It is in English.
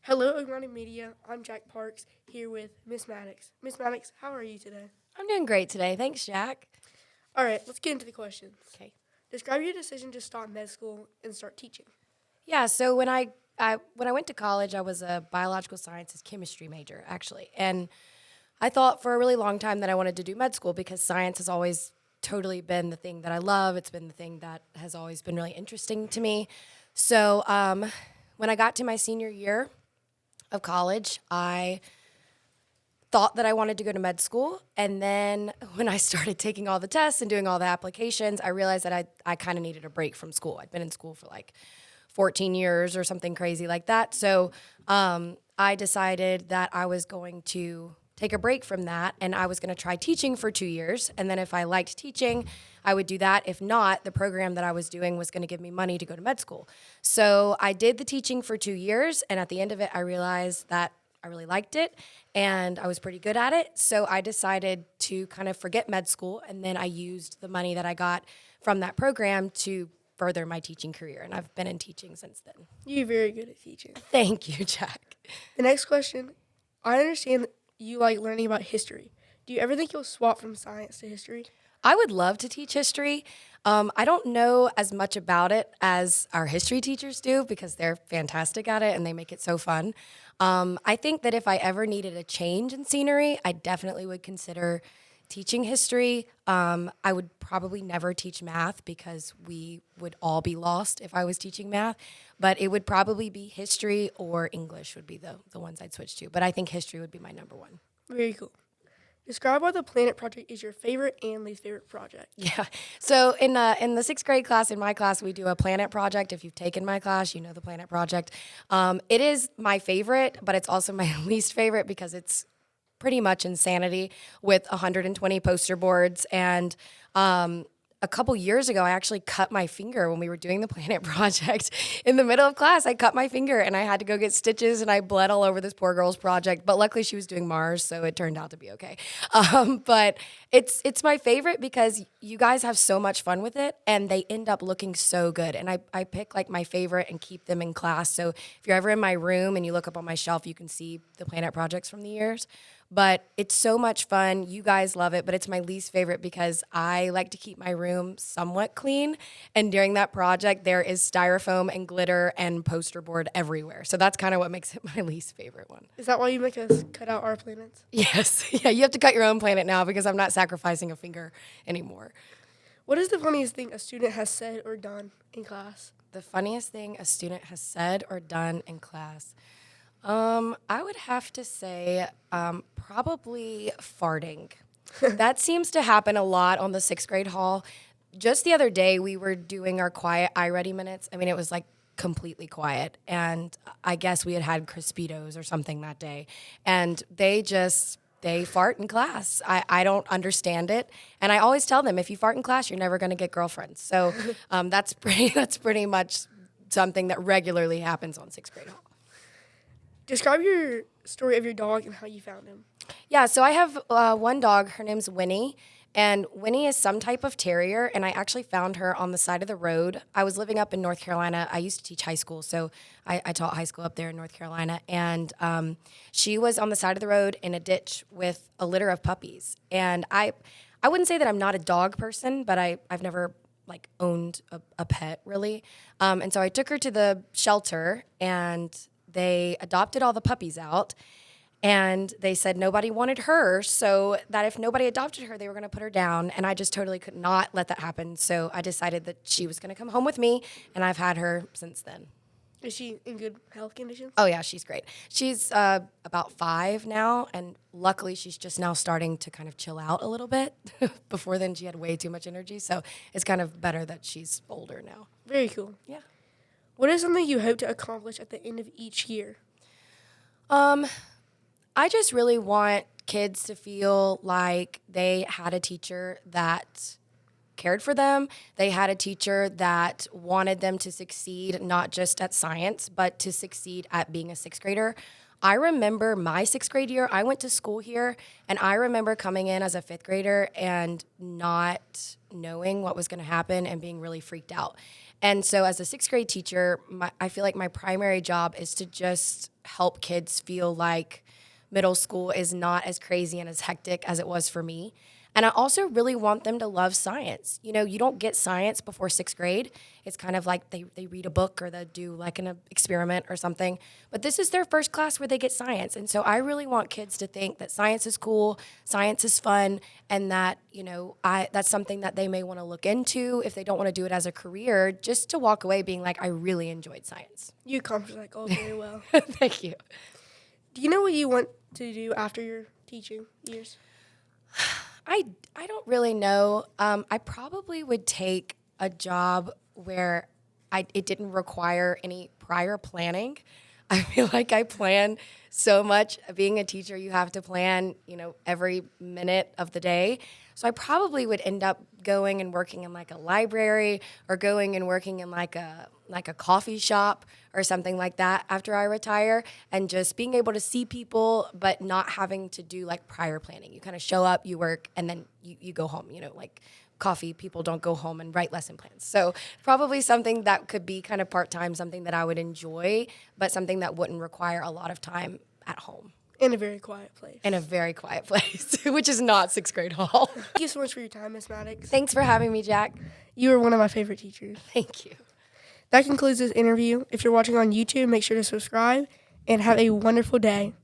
Hello, Augmented Media. I'm Jack Parks here with Miss Maddox. Miss Maddox, how are you today? I'm doing great today. Thanks, Jack. All right, let's get into the questions. Okay. Describe your decision to stop med school and start teaching. Yeah, so when I went to college, I was a biological sciences chemistry major, actually. And I thought for a really long time that I wanted to do med school because science has always totally been the thing that I love. It's been the thing that has always been really interesting to me. So when I got to my senior year of college, I thought that I wanted to go to med school. And then when I started taking all the tests and doing all the applications, I realized that I kind of needed a break from school. I'd been in school for like 14 years or something crazy like that. So I decided that I was going to take a break from that and I was going to try teaching for 2 years. And then if I liked teaching, I would do that. If not, the program that I was doing was going to give me money to go to med school. So I did the teaching for 2 years. And at the end of it, I realized that I really liked it and I was pretty good at it. So I decided to kind of forget med school. And then I used the money that I got from that program to further my teaching career. And I've been in teaching since then. You're very good at teaching. Thank you, Jack. The next question, I understand that you like learning about history. Do you ever think you'll swap from science to history? I would love to teach history. I don't know as much about it as our history teachers do because they're fantastic at it and they make it so fun. I think that if I ever needed a change in scenery, I definitely would consider teaching history. I would probably never teach math because we would all be lost if I was teaching math. But it would probably be history or English would be the ones I'd switch to. But I think history would be my number one. Very cool. Describe why the Planet Project is your favorite and least favorite project. Yeah. So in the sixth grade class, in my class, we do a planet project. If you've taken my class, you know the planet project. It is my favorite, but it's also my least favorite because it's pretty much insanity with 120 poster boards. And a couple years ago, I actually cut my finger when we were doing the planet project. In the middle of class, I cut my finger and I had to go get stitches and I bled all over this poor girl's project. But luckily, she was doing Mars, so it turned out to be okay. But it's my favorite because you guys have so much fun with it and they end up looking so good. And I pick like my favorite and keep them in class. So if you're ever in my room and you look up on my shelf, you can see the planet projects from the years. But it's so much fun. You guys love it, but it's my least favorite because I like to keep my room somewhat clean. And during that project, there is styrofoam and glitter and poster board everywhere. So that's kind of what makes it my least favorite one. Is that why you make us cut out our planets? Yes. Yeah, you have to cut your own planet now because I'm not sacrificing a finger anymore. What is the funniest thing a student has said or done in class? The funniest thing a student has said or done in class. I would have to say probably farting. That seems to happen a lot on the sixth grade hall. Just the other day, we were doing our quiet iReady minutes. I mean, it was like completely quiet. And I guess we had had Crispitos or something that day. And they fart in class. I don't understand it. And I always tell them, if you fart in class, you're never going to get girlfriends. So that's pretty much something that regularly happens on sixth grade hall. Describe your story of your dog and how you found him. Yeah, so I have one dog. Her name's Winnie. And Winnie is some type of terrier, and I actually found her on the side of the road. I was living up in North Carolina. I used to teach high school, so I taught high school up there in North Carolina. And she was on the side of the road in a ditch with a litter of puppies. And I wouldn't say that I'm not a dog person, but I've never like owned a pet really. And so I took her to the shelter, and they adopted all the puppies out. And they said nobody wanted her, so that if nobody adopted her, they were going to put her down. And I just totally could not let that happen. So I decided that she was going to come home with me, and I've had her since then. Is she in good health conditions? Oh, yeah, she's great. She's about 5 now, and luckily she's just now starting to kind of chill out a little bit. Before then, she had way too much energy, so it's kind of better that she's older now. Very cool. Yeah. What is something you hope to accomplish at the end of each year? I just really want kids to feel like they had a teacher that cared for them. They had a teacher that wanted them to succeed, not just at science, but to succeed at being a sixth grader. I remember my 6th grade year, I went to school here, and I remember coming in as a 5th grader and not knowing what was going to happen and being really freaked out. And so as a 6th grade teacher, I feel like my primary job is to just help kids feel like middle school is not as crazy and as hectic as it was for me. And I also really want them to love science. You know, you don't get science before 6th grade. It's kind of like they read a book or they do like an experiment or something. But this is their first class where they get science. And so I really want kids to think that science is cool, science is fun, and that, you know, that's something that they may want to look into if they don't want to do it as a career, just to walk away being like, I really enjoyed science. You accomplished that goal very well. Thank you. Do you know what you want to do after your teaching years? I don't really know. I probably would take a job where it didn't require any prior planning. I feel like I plan so much. Being a teacher, you have to plan, you know, every minute of the day. So I probably would end up going and working in like a library or going and working in like a coffee shop or something like that after I retire, and just being able to see people but not having to do like prior planning. You kind of show up, you work, and then you go home, you know, like coffee, people don't go home and write lesson plans. So probably something that could be kind of part-time, something that I would enjoy, but something that wouldn't require a lot of time at home. In a very quiet place. In a very quiet place, which is not 6th grade hall. Thank you so much for your time, Miss Maddox. Thanks for having me, Jack. You were one of my favorite teachers. Thank you. That concludes this interview. If you're watching on YouTube, make sure to subscribe and have a wonderful day.